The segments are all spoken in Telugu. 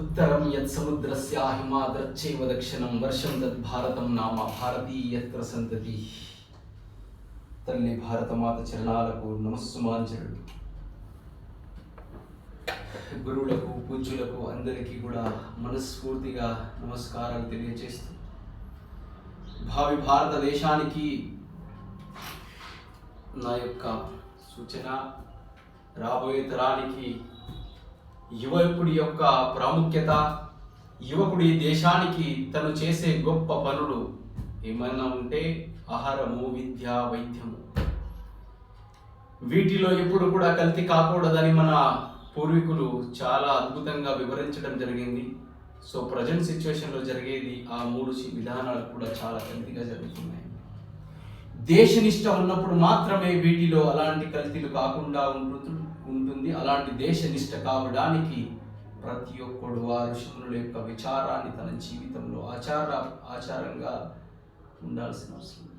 ఉత్తరం యత్సముద్రస్య హిమాద్రశ్చైవ దక్షిణం వర్షం తద్భారతం నామ భారతీయత్ర సంతతి. తల్లి భారతమాత చరణాలకు నమస్సుమాంజలు. గురువులకు, పూజ్యులకు అందరికీ కూడా మనస్ఫూర్తిగా నమస్కారాలు తెలియజేస్తూ, భావి భారతదేశానికి నా యొక్క సూచన, రాబోయే తరానికి యువకుడి యొక్క ప్రాముఖ్యత, యువకుడి దేశానికి తను చేసే గొప్ప పనులు ఏమైనా ఉంటే ఆహారము, విద్య, వైద్యము, వీటిలో ఎప్పుడు కూడా కల్తీ కాకూడదని మన పూర్వీకులు చాలా అద్భుతంగా వివరించడం జరిగింది. సో ప్రజెంట్ సిచ్యువేషన్లో జరిగేది ఆ మూడు విధానాలు కూడా చాలా కల్తీగా జరుగుతున్నాయి. దేశనిష్ట ఉన్నప్పుడు మాత్రమే వీటిలో అలాంటి కల్తీలు కాకుండా ఉంటుంది. అలాంటి దేశనిష్ట కావడానికి ప్రతి ఒక్కడు ఆ ఋషిమునుల యొక్క విచారాన్ని తన జీవితంలో ఆచారంగా ఉండాల్సిన అవసరం.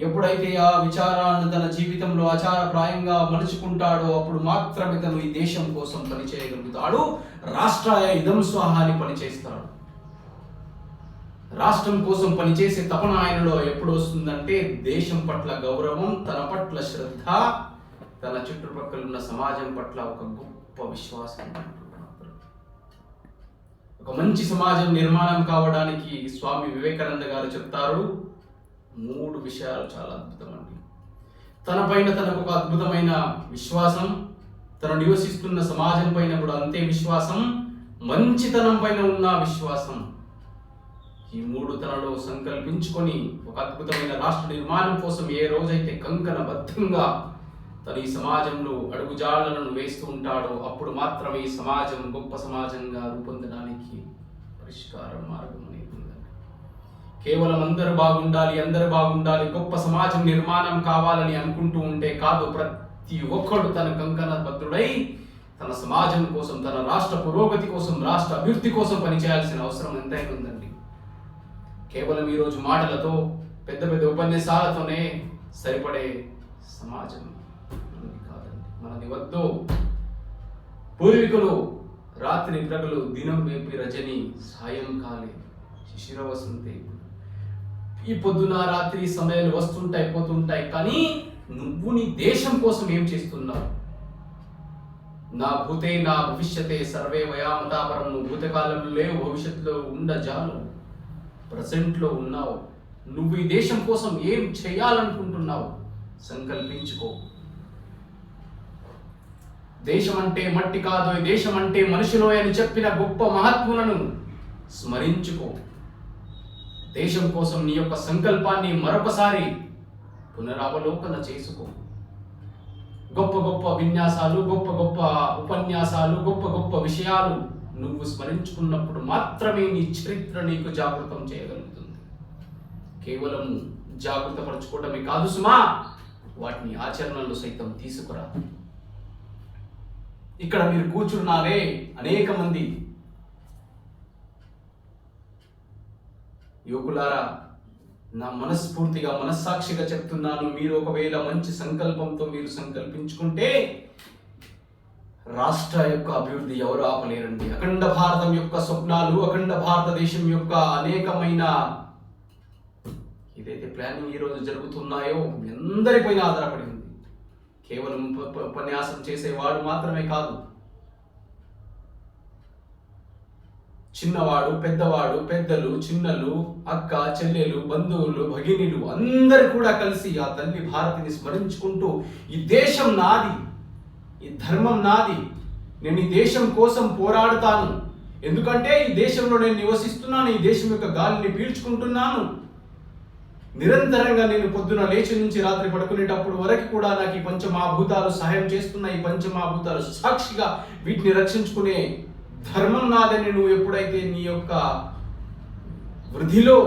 ఎప్పుడైతే ఆ విచారాన్ని తన జీవితంలో ఆచారప్రాయంగా మలుచుకుంటాడో అప్పుడు మాత్రమే తను ఈ దేశం కోసం పనిచేయగలుగుతాడు. రాష్ట్రాయ ఇదం స్వాహ అని పనిచేస్తాడు. రాష్ట్రం కోసం పనిచేసే తపన ఆయనలో ఎప్పుడు వస్తుందంటే దేశం పట్ల గౌరవం, తన పట్ల శ్రద్ధ, తన చుట్టుపక్కల ఉన్న సమాజం పట్ల ఒక గొప్ప విశ్వాసం. ఒక మంచి సమాజం నిర్మాణం కావడానికి స్వామి వివేకానంద గారు చెప్తారు 3 విషయాలు చాలా అద్భుతమండి. తన పైన తనకు ఒక అద్భుతమైన విశ్వాసం, తను నివసిస్తున్న సమాజం పైన కూడా అంతే విశ్వాసం, మంచితనం పైన ఉన్న విశ్వాసం. ఈ 3 తనలో సంకల్పించుకొని ఒక అద్భుతమైన రాష్ట్ర నిర్మాణం కోసం ఏ రోజైతే కంకణబద్ధంగా తను ఈ సమాజంలో అడుగుజాడలను వేస్తూ ఉంటాడో అప్పుడు మాత్రమే ఈ సమాజం గొప్ప సమాజంగా రూపొందడానికి పరిష్కారం మార్గం అనేది ఉందండి. కేవలం అందరూ బాగుండాలి, గొప్ప సమాజం నిర్మాణం కావాలని అనుకుంటూ ఉంటే కాదు. ప్రతి ఒక్కడు తన కంకణబద్ధుడై తన సమాజం కోసం, తన రాష్ట్ర పురోగతి కోసం, రాష్ట్ర అభివృద్ధి కోసం పనిచేయాల్సిన అవసరం ఎంతైనా ఉందండి. కేవలం ఈరోజు మాటలతో, పెద్ద పెద్ద ఉపన్యాసాలతోనే సరిపడే సమాజం కాదండి. మనది వద్దు. పూర్వీకులు రాత్రి ప్రగలు దినం వేపి రజని సాయంకాలే శిశిర వసంతే. ఈ పొద్దున రాత్రి సమయాలు వస్తుంటాయి, పోతుంటాయి, కానీ నువ్వు నీ దేశం కోసం ఏం చేస్తున్నావు? నా భూతే నా భవిష్యతే సర్వే వయామతాపరం. నువ్వు భూతకాలంలో లేవు, భవిష్యత్తులో ఉండజాలు, ప్రజెంట్లో ఉన్నావు. నువ్వు ఈ దేశం కోసం ఏం చేయాలనుకుంటున్నావు సంకల్పించుకో. దేశం అంటే మట్టి కాదు, ఈ దేశం అంటే మనుషులో అని చెప్పిన గొప్ప మహాత్ములను స్మరించుకో. దేశం కోసం నీ యొక్క సంకల్పాన్ని మరొకసారి పునరావలోకన చేసుకో. గొప్ప గొప్ప విన్యాసాలు, గొప్ప గొప్ప ఉపన్యాసాలు, గొప్ప గొప్ప విషయాలు నువ్వు స్మరించుకున్నప్పుడు మాత్రమే నీ చరిత్ర నీకు జాగృతం చేయగలుగుతుంది. కేవలం జాగృతపరచుకోవడమే కాదు సుమా, వాటిని ఆచరణలో సైతం తీసుకురా. ఇక్కడ మీరు కూర్చున్నారే అనేక మంది యువకులారా, నా మనస్ఫూర్తిగా మనస్సాక్షిగా చెప్తున్నాను, మీరు ఒకవేళ మంచి సంకల్పంతో మీరు సంకల్పించుకుంటే రాష్ట్ర యొక్క అభివృద్ధి ఎవరు ఆపలేరండి. అఖండ భారతం యొక్క స్వప్నాలు, అఖండ భారతదేశం యొక్క అనేకమైన ఏదైతే ప్లానింగ్ ఈరోజు జరుగుతున్నాయో అందరిపైన ఆధారపడి ఉంది. కేవలం ఉపన్యాసం చేసేవాడు మాత్రమే కాదు, చిన్నవాడు, పెద్దవాడు, పెద్దలు, చిన్నలు, అక్క, చెల్లెలు, బంధువులు, భగినులు అందరు కూడా కలిసి ఆ తల్లి భారతిని స్మరించుకుంటూ ఈ దేశం నాది, ఈ ధర్మం నాది, నేను ఈ దేశం కోసం పోరాడుతాను, ఎందుకంటే ఈ దేశంలో నేను నివసిస్తున్నాను, ఈ దేశం యొక్క గాలిని పీల్చుకుంటున్నాను. నిరంతరంగా నేను పొద్దున లేచి నుంచి రాత్రి పడుకునేటప్పుడు వరకు కూడా నాకు ఈ పంచమహాభూతాలు సహాయం చేస్తున్నాయి. ఈ పంచమహాభూతాలు సాక్షిగా వీటిని రక్షించుకునే ధర్మం నాదని నువ్వు ఎప్పుడైతే నీ యొక్క వృద్ధిలో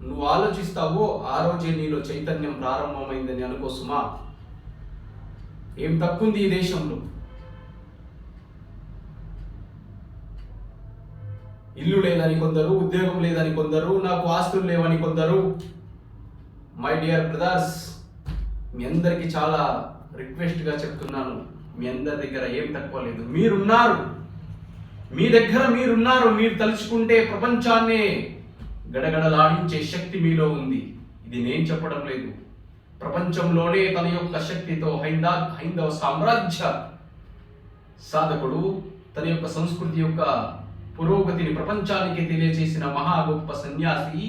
నువ్వు ఆలోచిస్తావో ఆ రోజే నీలో చైతన్యం ప్రారంభమైందని అనుకోసుమా. ఏం తప్పుంది ఈ దేశంలో? ఇల్లు లేదని కొందరు, ఉద్యోగం లేదని కొందరు, నాకు ఆస్తులు లేవని కొందరు. మై డియర్ బ్రదర్స్, మీ అందరికీ చాలా రిక్వెస్ట్గా చెప్తున్నాను, మీ అందరి దగ్గర ఏం తక్కువ లేదు. మీరున్నారు, మీ దగ్గర మీరున్నారు. మీరు తలుచుకుంటే ప్రపంచాన్నే గడగడలాడించే శక్తి మీలో ఉంది. ఇది నేను చెప్పడం లేదు. ప్రపంచంలోనే తన యొక్క శక్తితో హైందవ సామ్రాజ్య సాధకుడు తన యొక్క సంస్కృతి యొక్క పురోగతిని ప్రపంచానికి తెలియజేసిన మహా గొప్ప సన్యాసి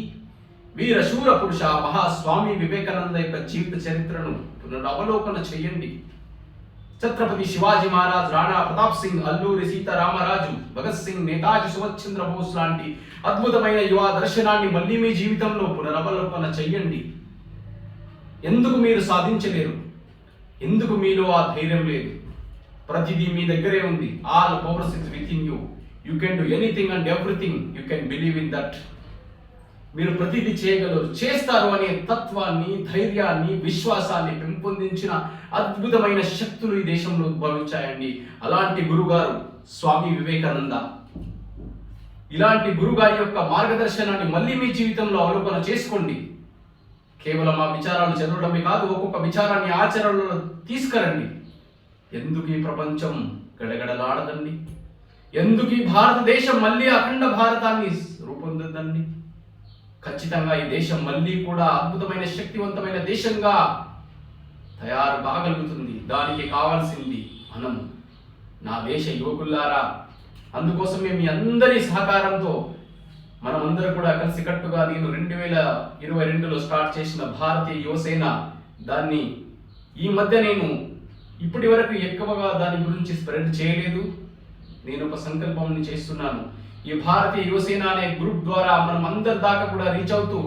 వీరశూర పురుష మహాస్వామి వివేకానంద యొక్క జీవిత చరిత్రను పునరవలోకన చేయండి. ఛత్రపతి శివాజీ మహారాజ్, రాణా ప్రతాప్ సింగ్, అల్లూరి సీతారామరాజు, భగత్ సింగ్, నేతాజీ సుభాష్ చంద్రబోస్ లాంటి అద్భుతమైన యువ దర్శనాన్ని మళ్ళీ మీ జీవితంలో పునరవలోకన చెయ్యండి. ఎందుకు మీరు సాధించలేరు? ఎందుకు మీలో ఆ ధైర్యం లేదు? ప్రతిదీ మీ దగ్గరే ఉంది. All powers is with in you. You can do anything and everything. You can believe in that. మీరు ప్రతిదీ చేయగలరు, చేస్తారు అనే తత్వాన్ని, ధైర్యాన్ని, విశ్వాసాన్ని పెంపొందించిన అద్భుతమైన శక్తులు ఈ దేశంలో ఉద్భవించాయండి. అలాంటి గురుగారు స్వామి వివేకానంద. ఇలాంటి గురుగారి యొక్క మార్గదర్శనాన్ని మళ్ళీ మీ జీవితంలో అవలోకన చేసుకోండి. కేవలం ఆ విచారాలు చదవడమే కాదు, ఒక్కొక్క విచారాన్ని ఆచరణలో తీసుకురండి. ఎందుకు ఈ ప్రపంచం గడగడలాడదండి? ఎందుకు ఈ భారతదేశం మళ్ళీ అఖండ భారతాన్ని రూపొందదండి? ఖచ్చితంగా ఈ దేశం మళ్ళీ కూడా అద్భుతమైన శక్తివంతమైన దేశంగా తయారు కాగలుగుతుంది. దానికి కావాల్సింది మనము, నా దేశ యువకులారా. అందుకోసమే మీ అందరి సహకారంతో మనమందరూ కూడా కలిసికట్టుగా నేను 2022లో స్టార్ట్ చేసిన భారతీయ యువసేన, దాన్ని ఈ మధ్య నేను ఇప్పటి వరకు ఎక్కువగా దాని గురించి స్ప్రెడ్ చేయలేదు. నేను ఒక సంకల్పం చేస్తున్నాను. ఈ భారతీయ యువసేన అనే గ్రూప్ ద్వారా మనం అందరి దాకా కూడా రీచ్ అవుతూ